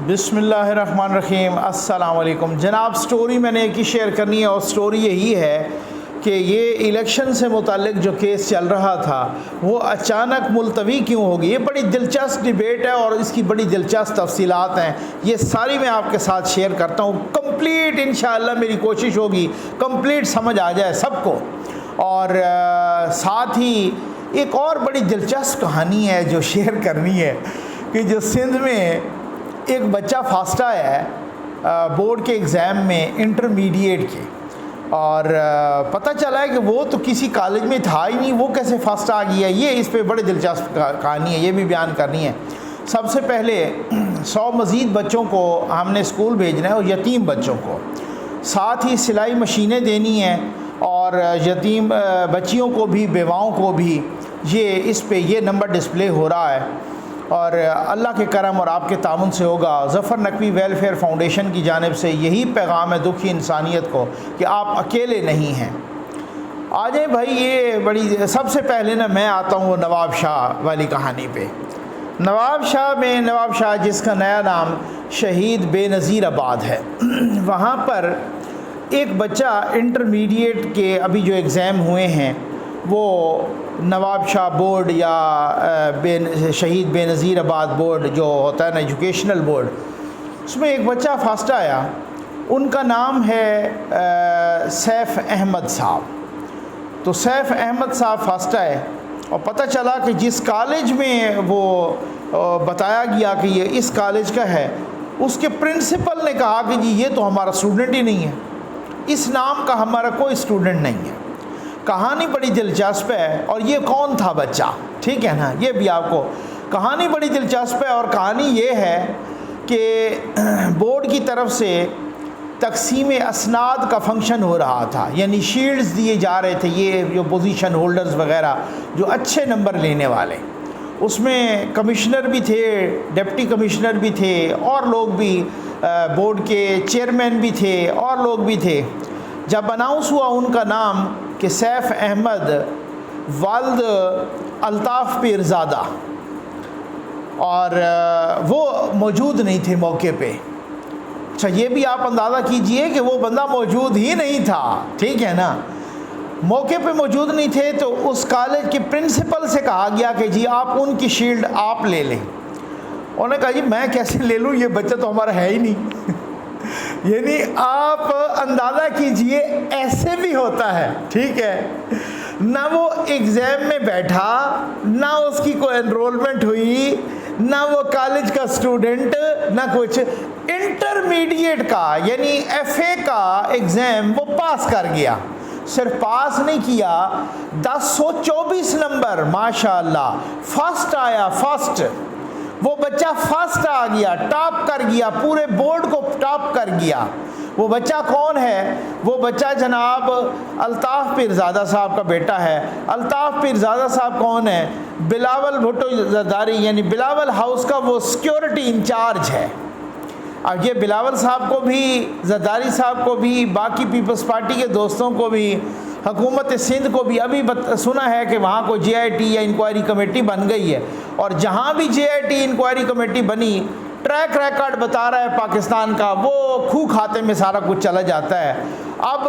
بسم اللہ الرحمن الرحیم۔ السلام علیکم جناب۔ سٹوری میں نے ایک ہی شیئر کرنی ہے اور سٹوری یہی ہے کہ یہ الیکشن سے متعلق جو کیس چل رہا تھا وہ اچانک ملتوی کیوں ہوگی۔ یہ بڑی دلچسپ ڈیبیٹ ہے اور اس کی بڑی دلچسپ تفصیلات ہیں، یہ ساری میں آپ کے ساتھ شیئر کرتا ہوں۔ کمپلیٹ انشاءاللہ میری کوشش ہوگی کمپلیٹ سمجھ آ جائے سب کو۔ اور ساتھ ہی ایک اور بڑی دلچسپ کہانی ہے جو شیئر کرنی ہے کہ جو سندھ میں ایک بچہ فاسٹ آیا ہے بورڈ کے ایگزام میں انٹرمیڈیٹ کے، اور پتہ چلا ہے کہ وہ تو کسی کالج میں تھا ہی نہیں، وہ کیسے فاسٹ آ گیا۔ یہ اس پہ بڑی دلچسپ کہانی ہے، یہ بھی بیان کرنی ہے۔ سب سے پہلے 100 مزید بچوں کو ہم نے اسکول بھیجنا ہے اور یتیم بچوں کو، ساتھ ہی سلائی مشینیں دینی ہیں اور یتیم بچیوں کو بھی بیواؤں کو بھی۔ یہ اس پہ یہ نمبر ڈسپلے ہو رہا ہے اور اللہ کے کرم اور آپ کے تعاون سے ہوگا۔ ظفر نقوی ویلفیئر فاؤنڈیشن کی جانب سے یہی پیغام ہے دکھی انسانیت کو کہ آپ اکیلے نہیں ہیں۔ آ جائیں بھائی، یہ بڑی سب سے پہلے میں آتا ہوں وہ نواب شاہ والی کہانی پہ۔ نواب شاہ جس کا نیا نام شہید بے نظیر آباد ہے، وہاں پر ایک بچہ انٹرمیڈیٹ کے ابھی جو ایگزام ہوئے ہیں وہ نواب شاہ بورڈ یا شہید بے نظیر آباد بورڈ جو ہوتا ہے نا ایجوکیشنل بورڈ، اس میں ایک بچہ فاسٹ آیا، ان کا نام ہے سیف احمد صاحب۔ تو سیف احمد صاحب فاسٹ آئے اور پتہ چلا کہ جس کالج میں وہ بتایا گیا کہ یہ اس کالج کا ہے، اس کے پرنسپل نے کہا کہ جی یہ تو ہمارا اسٹوڈنٹ ہی نہیں ہے، اس نام کا ہمارا کوئی اسٹوڈنٹ نہیں ہے۔ کہانی بڑی دلچسپ ہے اور یہ کون تھا بچہ، ٹھیک ہے نا، یہ بھی آپ کو کہانی بڑی دلچسپ ہے۔ اور کہانی یہ ہے کہ بورڈ کی طرف سے تقسیم اسناد کا فنکشن ہو رہا تھا، یعنی شیلڈز دیے جا رہے تھے، یہ جو پوزیشن ہولڈرز وغیرہ جو اچھے نمبر لینے والے، اس میں کمشنر بھی تھے، ڈپٹی کمشنر بھی تھے اور لوگ بھی، بورڈ کے چیئرمین بھی تھے اور لوگ بھی تھے۔ جب اناؤنس ہوا ان کا نام کہ سیف احمد والد الطاف پیرزادہ، اور وہ موجود نہیں تھے موقع پہ۔ اچھا، یہ بھی آپ اندازہ کیجئے کہ وہ بندہ موجود ہی نہیں تھا، ٹھیک ہے نا، موقع پہ موجود نہیں تھے۔ تو اس کالج کے پرنسپل سے کہا گیا کہ جی آپ ان کی شیلڈ آپ لے لیں۔ انہوں نے کہا جی میں کیسے لے لوں، یہ بچہ تو ہمارا ہے ہی نہیں۔ یعنی آپ اندازہ کیجئے ایسے بھی ہوتا ہے، ٹھیک ہے، نہ وہ ایگزام میں بیٹھا، نہ اس کی کوئی انرولمنٹ ہوئی، نہ وہ کالج کا اسٹوڈنٹ، نہ کچھ، انٹرمیڈیٹ کا یعنی ایف اے کا ایگزام وہ پاس کر گیا۔ صرف پاس نہیں کیا، 1024 نمبر، ماشاءاللہ فرسٹ آیا، فرسٹ، وہ بچہ فرسٹ آ گیا، ٹاپ کر گیا، پورے بورڈ کو ٹاپ کر گیا۔ وہ بچہ کون ہے؟ وہ بچہ جناب الطاف پیرزادہ صاحب کا بیٹا ہے۔ الطاف پیرزادہ صاحب کون ہے؟ بلاول بھٹو زرداری، یعنی بلاول ہاؤس کا وہ سیکیورٹی انچارج ہے۔ اب یہ بلاول صاحب کو بھی، زرداری صاحب کو بھی، باقی پیپلز پارٹی کے دوستوں کو بھی، حکومت سندھ کو بھی ابھی سنا ہے کہ وہاں کو جے آئی ٹی یا انکوائری کمیٹی بن گئی ہے، اور جہاں بھی جے آئی ٹی انکوائری کمیٹی بنی، ٹریک ریکارڈ بتا رہا ہے پاکستان کا، وہ کھو کھاتے میں سارا کچھ چلا جاتا ہے۔ اب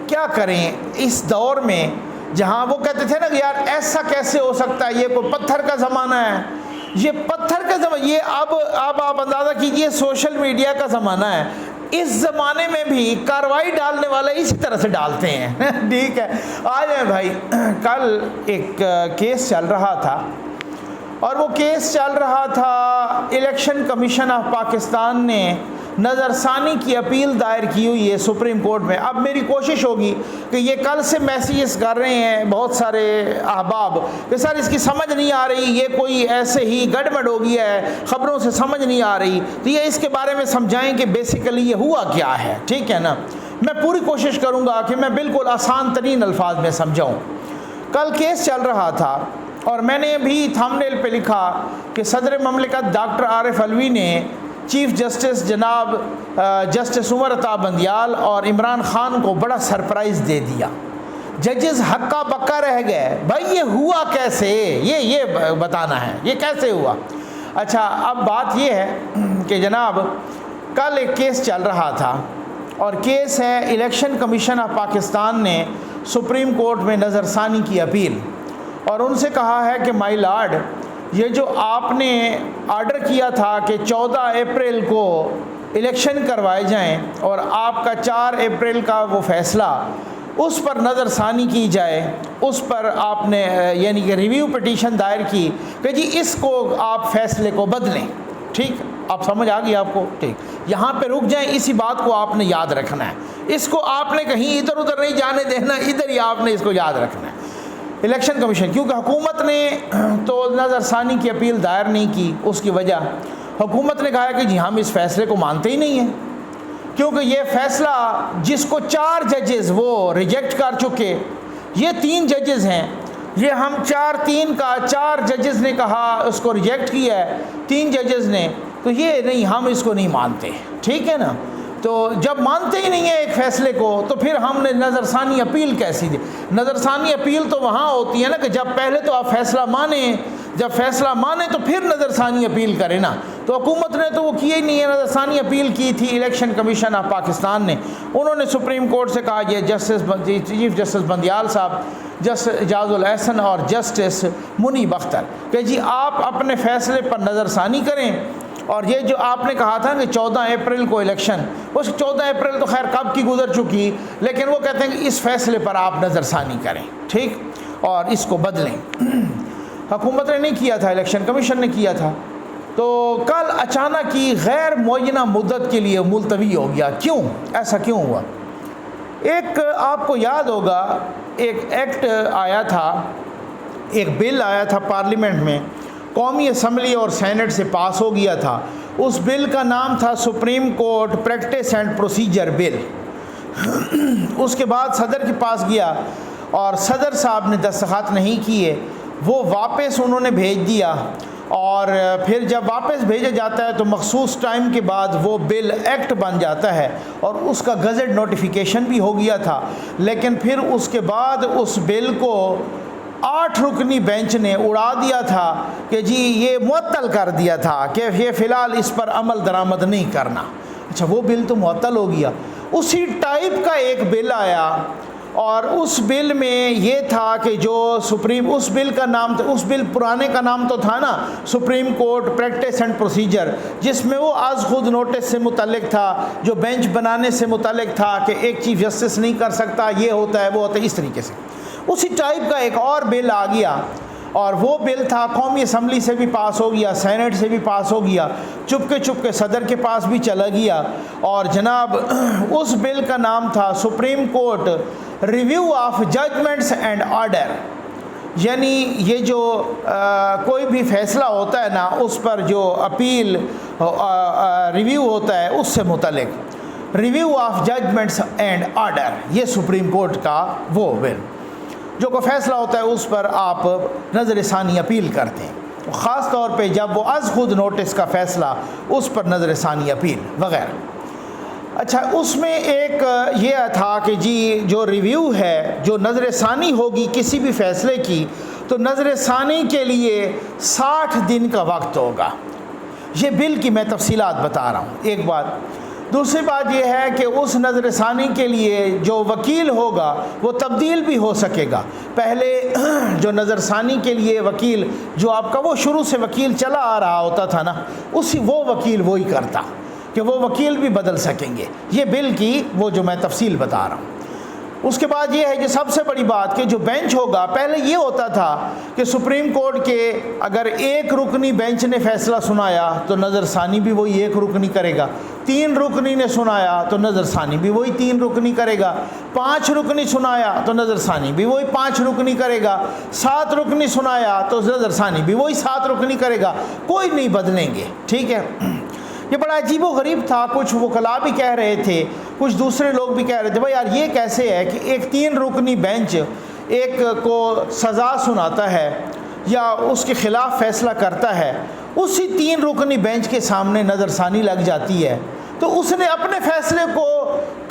کیا کریں اس دور میں جہاں وہ کہتے تھے نا کہ یار ایسا کیسے ہو سکتا ہے، یہ کوئی پتھر کا زمانہ ہے، یہ پتھر کا زمانہ، یہ اب آپ اندازہ کیجئے سوشل میڈیا کا زمانہ ہے، اس زمانے میں بھی کارروائی ڈالنے والے اسی طرح سے ڈالتے ہیں۔ ٹھیک ہے، آ جائیں بھائی، کل ایک کیس چل رہا تھا اور وہ کیس چل رہا تھا، الیکشن کمیشن آف پاکستان نے نظر ثانی کی اپیل دائر کی ہوئی ہے سپریم کورٹ میں۔ اب میری کوشش ہوگی کہ یہ کل سے میسیجز کر رہے ہیں بہت سارے احباب کہ سر اس کی سمجھ نہیں آ رہی، یہ کوئی ایسے ہی گڑبڑ ہو گیا ہے، خبروں سے سمجھ نہیں آ رہی، تو یہ اس کے بارے میں سمجھائیں کہ بیسیکلی یہ ہوا کیا ہے، ٹھیک ہے نا۔ میں پوری کوشش کروں گا کہ میں بالکل آسان ترین الفاظ میں سمجھاؤں۔ کل کیس چل رہا تھا اور میں نے بھی تھمبنیل پہ لکھا کہ صدر مملکت ڈاکٹر عارف علوی نے چیف جسٹس جناب جسٹس عمر عطا بندیال اور عمران خان کو بڑا سرپرائز دے دیا۔ ججز ہکا بکا رہ گئے، بھائی یہ ہوا کیسے، یہ بتانا ہے یہ کیسے ہوا۔ اچھا، اب بات یہ ہے کہ جناب کل ایک کیس چل رہا تھا، اور کیس ہے الیکشن کمیشن آف پاکستان نے سپریم کورٹ میں نظر ثانی کی اپیل، اور ان سے کہا ہے کہ مائی لارڈ، یہ جو آپ نے آرڈر کیا تھا کہ 14 اپریل کو الیکشن کروائے جائیں اور آپ کا 4 اپریل کا وہ فیصلہ، اس پر نظر ثانی کی جائے، اس پر آپ نے یعنی کہ ریویو پٹیشن دائر کی کہ جی اس کو آپ فیصلے کو بدلیں۔ ٹھیک، آپ سمجھ آ گئی آپ کو؟ ٹھیک، یہاں پہ رک جائیں، اسی بات کو آپ نے یاد رکھنا ہے، اس کو آپ نے کہیں ادھر ادھر نہیں جانے دینا، ادھر ہی آپ نے اس کو یاد رکھنا ہے۔ الیکشن کمیشن، کیونکہ حکومت نے تو نظر ثانی کی اپیل دائر نہیں کی، اس کی وجہ حکومت نے کہا کہ جی ہم اس فیصلے کو مانتے ہی نہیں ہیں، کیونکہ یہ فیصلہ جس کو 4 ججز وہ ریجیکٹ کر چکے، یہ 3 ججز ہیں، یہ ہم 4 ججز نے کہا اس کو ریجیکٹ کیا ہے، 3 ججز نے، تو یہ نہیں، ہم اس کو نہیں مانتے۔ ٹھیک ہے نا؟ تو جب مانتے ہی نہیں ہیں ایک فیصلے کو، تو پھر ہم نے نظر ثانی اپیل کیسی دی؟ نظر ثانی اپیل تو وہاں ہوتی ہے نا کہ جب پہلے تو آپ فیصلہ مانیں، جب فیصلہ مانیں تو پھر نظر ثانی اپیل کریں نا۔ تو حکومت نے تو وہ کیا ہی نہیں ہے، نظر ثانی اپیل کی تھی الیکشن کمیشن آف پاکستان نے، انہوں نے سپریم کورٹ سے کہا، یہ چیف جسٹس بندیال صاحب، جسٹس اعجاز الاحسن اور جسٹس منیب اختر، کہ جی آپ اپنے فیصلے پر نظر ثانی کریں، اور یہ جو آپ نے کہا تھا کہ 14 اپریل کو الیکشن، اس 14 اپریل تو خیر کب کی گزر چکی، لیکن وہ کہتے ہیں کہ اس فیصلے پر آپ نظر ثانی کریں، ٹھیک، اور اس کو بدلیں۔ حکومت نے نہیں کیا تھا، الیکشن کمیشن نے کیا تھا، تو کل اچانک کی غیر معینہ مدت کے لیے ملتوی ہو گیا۔ کیوں ایسا کیوں ہوا؟ ایک آپ کو یاد ہوگا ایک ایکٹ آیا تھا، ایک بل آیا تھا پارلیمنٹ میں، قومی اسمبلی اور سینٹ سے پاس ہو گیا تھا، اس بل کا نام تھا supreme court practice and procedure bill. اس کے بعد صدر کے پاس گیا اور صدر صاحب نے دستخط نہیں کیے، وہ واپس انہوں نے بھیج دیا، اور پھر جب واپس بھیجا جاتا ہے تو مخصوص ٹائم کے بعد وہ بل ایکٹ بن جاتا ہے، اور اس کا گزٹ نوٹیفیکیشن بھی ہو گیا تھا، لیکن پھر اس کے بعد اس بل کو 8 رکنی بینچ نے اڑا دیا تھا کہ جی یہ معطل کر دیا تھا کہ یہ فی الحال اس پر عمل درآمد نہیں کرنا۔ اچھا، وہ بل تو معطل ہو گیا، اسی ٹائپ کا ایک بل آیا، اور اس بل میں یہ تھا کہ جو اس بل کا نام تھا، اس بل پرانے کا نام تو تھا نا supreme court practice and procedure, جس میں وہ از خود نوٹس سے متعلق تھا، جو بینچ بنانے سے متعلق تھا کہ ایک چیف جسٹس نہیں کر سکتا، یہ ہوتا ہے وہ ہوتا ہے، اس طریقے سے اسی ٹائپ کا ایک اور بل آ گیا، اور وہ بل تھا قومی اسمبلی سے بھی پاس ہو گیا، سینٹ سے بھی پاس ہو گیا، چپ کے صدر کے پاس بھی چلا گیا، اور جناب اس بل کا نام تھا supreme court review of judgments and order, یعنی یہ جو کوئی بھی فیصلہ ہوتا ہے نا، اس پر جو اپیل ریویو ہوتا ہے اس سے متعلق، review of judgments and order, یہ سپریم کورٹ کا وہ بل، جو کوئی فیصلہ ہوتا ہے اس پر آپ نظر ثانی اپیل کرتے ہیں، خاص طور پہ جب وہ از خود نوٹس کا فیصلہ، اس پر نظر ثانی اپیل وغیرہ۔ اچھا، اس میں ایک یہ تھا کہ جی جو ریویو ہے، جو نظر ثانی ہوگی کسی بھی فیصلے کی، تو نظر ثانی کے لیے 60 دن کا وقت ہوگا۔ یہ بل کی میں تفصیلات بتا رہا ہوں، ایک بات۔ دوسری بات یہ ہے کہ اس نظر ثانی کے لیے جو وکیل ہوگا وہ تبدیل بھی ہو سکے گا۔ پہلے جو نظر ثانی کے لیے وکیل، جو آپ کا وہ شروع سے وکیل چلا آ رہا ہوتا تھا نا، وہ وکیل وہی کرتا، کہ وہ وکیل بھی بدل سکیں گے۔ یہ بل کی وہ جو میں تفصیل بتا رہا ہوں۔ اس کے بعد یہ ہے کہ سب سے بڑی بات کہ جو بینچ ہوگا، پہلے یہ ہوتا تھا کہ سپریم کورٹ کے اگر 1 رکنی بینچ نے فیصلہ سنایا تو نظر ثانی بھی وہی 1 رکنی کرے گا، 3 رکنی نے سنایا تو نظر ثانی بھی وہی 3 رکنی کرے گا، 5 رکنی سنایا تو نظر ثانی بھی وہی 5 رکنی کرے گا، 7 رکنی سنایا تو نظر ثانی بھی وہی 7 رکنی کرے گا، کوئی نہیں بدلیں گے۔ ٹھیک ہے، یہ بڑا عجیب و غریب تھا، کچھ وکلاء بھی کہہ رہے تھے، کچھ دوسرے لوگ بھی کہہ رہے تھے بھائی یار یہ کیسے ہے کہ ایک 3 رکنی بینچ ایک کو سزا سناتا ہے یا اس کے خلاف فیصلہ کرتا ہے، اسی 3 رکنی بینچ کے سامنے نظر ثانی لگ جاتی ہے، تو اس نے اپنے فیصلے کو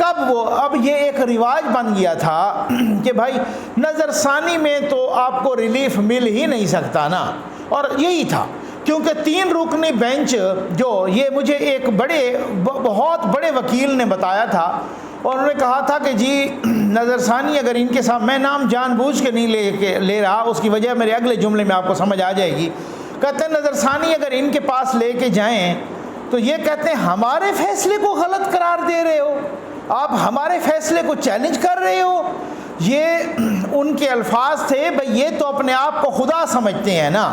اب یہ ایک رواج بن گیا تھا کہ بھائی نظر ثانی میں تو آپ کو ریلیف مل ہی نہیں سکتا نا، اور یہی تھا کیونکہ 3 رکنی بینچ جو یہ مجھے ایک بہت بڑے وکیل نے بتایا تھا، اور انہوں نے کہا تھا کہ جی نظر ثانی اگر ان کے ساتھ، میں نام جان بوجھ کے نہیں لے رہا، اس کی وجہ میرے اگلے جملے میں آپ کو سمجھ آ جائے گی، کہتے ہیں نظر ثانی اگر ان کے پاس لے کے جائیں تو یہ کہتے ہیں ہمارے فیصلے کو غلط قرار دے رہے ہو، آپ ہمارے فیصلے کو چیلنج کر رہے ہو۔ یہ ان کے الفاظ تھے، بھئی یہ تو اپنے آپ کو خدا سمجھتے ہیں نا،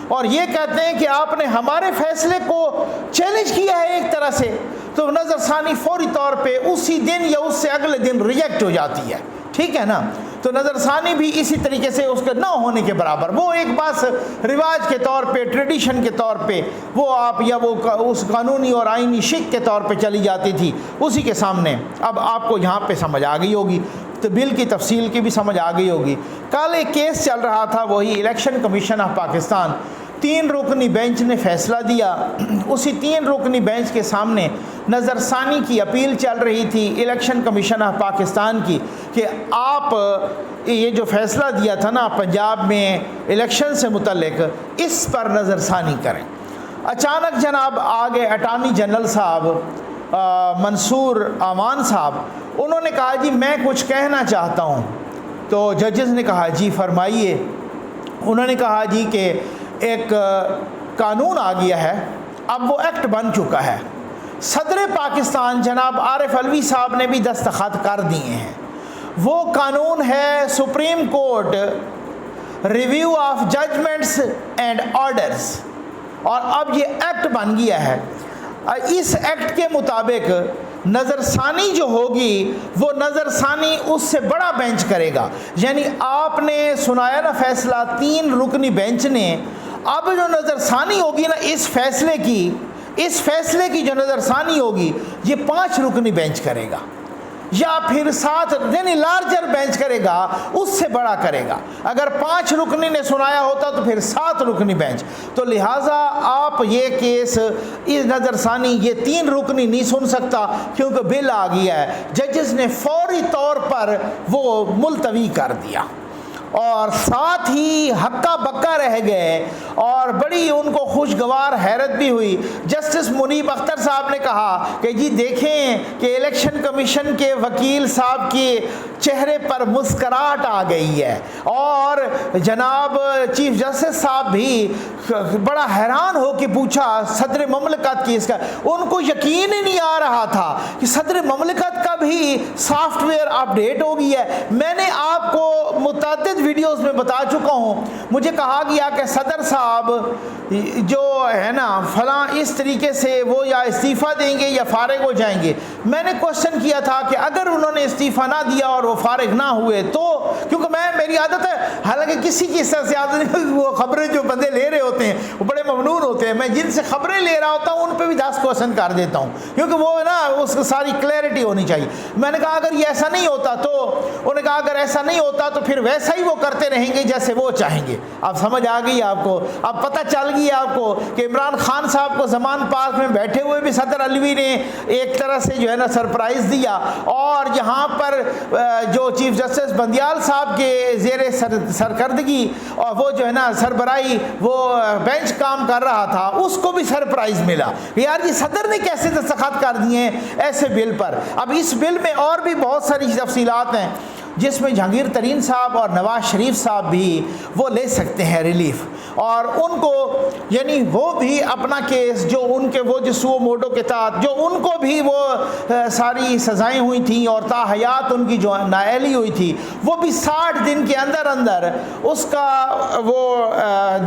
اور یہ کہتے ہیں کہ آپ نے ہمارے فیصلے کو چیلنج کیا ہے ایک طرح سے۔ تو نظر ثانی فوری طور پہ اسی دن یا اس سے اگلے دن ریجیکٹ ہو جاتی ہے، ٹھیک ہے نا۔ تو نظر ثانی بھی اسی طریقے سے اس کے نہ ہونے کے برابر، وہ ایک بس رواج کے طور پہ، ٹریڈیشن کے طور پہ وہ آپ یا وہ اس قانونی اور آئینی شک کے طور پہ چلی جاتی تھی اسی کے سامنے۔ اب آپ کو یہاں پہ سمجھ آ گئی ہوگی، تو بل کی تفصیل کی بھی سمجھ آ گئی ہوگی۔ کل ایک کیس چل رہا تھا، وہی الیکشن کمیشن آف پاکستان، 3 رکنی بینچ نے فیصلہ دیا، اسی 3 رکنی بینچ کے سامنے نظر ثانی کی اپیل چل رہی تھی الیکشن کمیشن آف پاکستان کی کہ آپ یہ جو فیصلہ دیا تھا نا پنجاب میں الیکشن سے متعلق، اس پر نظر ثانی کریں۔ اچانک جناب آگے اٹارنی جنرل صاحب منصور امان صاحب، انہوں نے کہا جی میں کچھ کہنا چاہتا ہوں۔ تو ججز نے کہا جی فرمائیے۔ انہوں نے کہا جی کہ ایک قانون آ گیا ہے، اب وہ ایکٹ بن چکا ہے، صدر پاکستان جناب عارف علوی صاحب نے بھی دستخط کر دیے ہیں۔ وہ قانون ہے supreme court review of judgments and orders, اور اب یہ ایکٹ بن گیا ہے۔ اس ایکٹ کے مطابق نظر ثانی جو ہوگی وہ نظر ثانی اس سے بڑا بینچ کرے گا، یعنی آپ نے سنایا نا فیصلہ 3 رکنی بینچ نے، اب جو نظر ثانی ہوگی نا اس فیصلے کی جو نظر ثانی ہوگی یہ 5 رکنی بینچ کرے گا، یا پھر 7 یعنی لارجر بینچ کرے گا، اس سے بڑا کرے گا۔ اگر 5 رکنی نے سنایا ہوتا تو پھر 7 رکنی بینچ۔ تو لہٰذا آپ یہ کیس اس نظر ثانی یہ 3 رکنی نہیں سن سکتا، کیونکہ بل آ گیا ہے۔ ججز نے فوری طور پر وہ ملتوی کر دیا، اور ساتھ ہی ہکا بکا رہ گئے، اور بڑی ان کو خوشگوار حیرت بھی ہوئی۔ جسٹس منیب اختر صاحب نے کہا کہ جی دیکھیں کہ الیکشن کمیشن کے وکیل صاحب کے چہرے پر مسکراہٹ آ گئی ہے، اور جناب چیف جسٹس صاحب بھی بڑا حیران ہو کے پوچھا صدر مملکت کی، اس کا ان کو یقین ہی نہیں آ رہا تھا کہ صدر مملکت کا بھی سافٹ ویئر اپڈیٹ ہو گیا ہے۔ میں نے آپ کو متعدد ویڈیوز میں بتا چکا ہوں، مجھے کہا گیا کہ صدر صاحب جو ہے نا فلاں اس طریقے سے وہ یا استعفیٰ دیں گے یا فارغ ہو جائیں گے۔ میں نے کوشچن کیا تھا کہ اگر انہوں نے استعفیٰ نہ دیا اور وہ فارغ نہ ہوئے تو، کیونکہ میری عادت ہے، حالانکہ کسی کی اس طرح سے عادت نہیں، وہ خبریں جو بندے لے رہے ہوتے ہیں وہ بڑے ممنون ہوتے ہیں، میں جن سے خبریں لے رہا ہوتا ہوں ان پہ بھی 10 کوشچن کر دیتا ہوں، کیونکہ وہ نا اس کو ساری کلیئرٹی ہونی چاہیے۔ میں نے کہا اگر یہ ایسا نہیں ہوتا تو، انہوں نے کہا اگر ایسا نہیں ہوتا تو پھر ویسا ہی وہ کرتے رہیں گے جیسے وہ چاہیں گے۔ اب سمجھ آ گئی آپ کو، اب پتہ چل گیا آپ کو کہ عمران خان صاحب کو زمان پاس میں بیٹھے ہوئے بھی صدر علوی نے ایک طرح سے جو ہے نا سرپرائز دیا، اور یہاں پر جو چیف جسٹس بندیال صاحب کے زیر سرکردگی اور وہ جو ہے نا سربراہی وہ بینچ کام کر رہا تھا، اس کو بھی سرپرائز ملا یار یہ صدر نے کیسے دستخط کر دیے ہیں ایسے بل پر۔ اب اس بل میں اور بھی بہت ساری تفصیلات ہیں جس میں جہانگیر ترین صاحب اور نواز شریف صاحب بھی وہ لے سکتے ہیں ریلیف، اور ان کو یعنی وہ بھی اپنا کیس جو ان کے وہ جسو موڈو کے تحت جو ان کو بھی وہ ساری سزائیں ہوئی تھیں اور تا حیات ان کی جو نااہلی ہوئی تھی، وہ بھی 60 دن کے اندر اندر اس کا وہ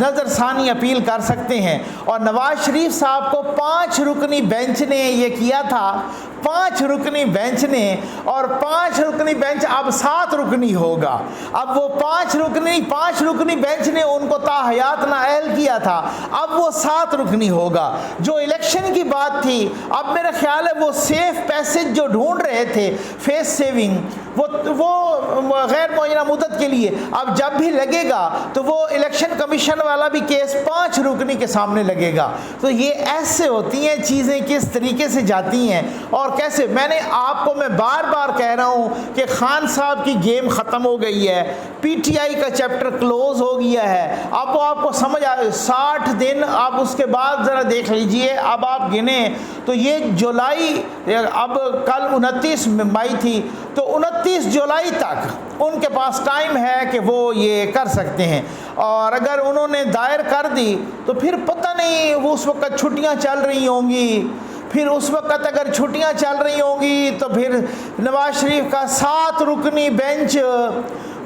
نظر ثانی اپیل کر سکتے ہیں۔ اور نواز شریف صاحب کو 5 رکنی بینچ نے یہ کیا تھا، 5 رکنی بینچ نے، اور 5 رکنی بینچ اب 7 رکنی ہوگا۔ اب وہ 5 رکنی بینچ نے ان کو تا حیات نااہل کیا تھا، اب وہ 7 رکنی ہوگا۔ جو الیکشن کی بات تھی، اب میرا خیال ہے وہ سیف پیسج جو ڈھونڈ رہے تھے، فیس سیونگ، وہ غیر معینہ مدت کے لیے. اب جب بھی لگے گا تو وہ الیکشن کمیشن والا بھی کیس 5 رکنی کے سامنے لگے گا. تو یہ ایسے ہوتی ہیں چیزیں، کس طریقے سے جاتی ہیں اور کیسے. میں بار بار کہہ رہا ہوں کہ خان صاحب کی گیم ختم ہو گئی ہے، پی ٹی آئی کا چیپٹر کلوز ہو گیا ہے. اب وہ آپ کو سمجھ آئے 60 دن. اب اس کے بعد ذرا دیکھ لیجئے، اب آپ گنیں تو یہ جولائی، اب کل 29 مئی تھی، تو 29 جولائی تک ان کے پاس ٹائم ہے کہ وہ یہ کر سکتے ہیں. اور اگر انہوں نے دائر کر دی تو پھر پتہ نہیں وہ اس وقت چھٹیاں چل رہی ہوں گی. پھر اس وقت اگر چھٹیاں چل رہی ہوں گی تو پھر نواز شریف کا 7 رکنی بینچ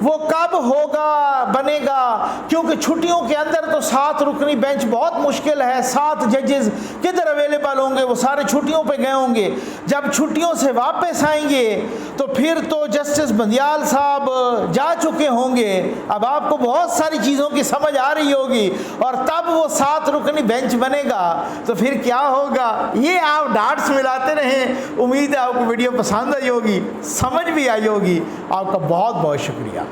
وہ کب ہوگا، بنے گا؟ کیونکہ چھٹیوں کے اندر تو 7 رکنی بینچ بہت مشکل ہے. 7 ججز کدھر اویلیبل ہوں گے؟ وہ سارے چھٹیوں پہ گئے ہوں گے. جب چھٹیوں سے واپس آئیں گے تو پھر تو جسٹس بندیال صاحب جا چکے ہوں گے. اب آپ کو بہت ساری چیزوں کی سمجھ آ رہی ہوگی، اور تب وہ 7 رکنی بینچ بنے گا تو پھر کیا ہوگا. یہ آپ ڈاٹس ملاتے رہیں. امید ہے آپ کو ویڈیو پسند آئی ہوگی، سمجھ بھی آئی ہوگی. آپ کا بہت بہت شکریہ.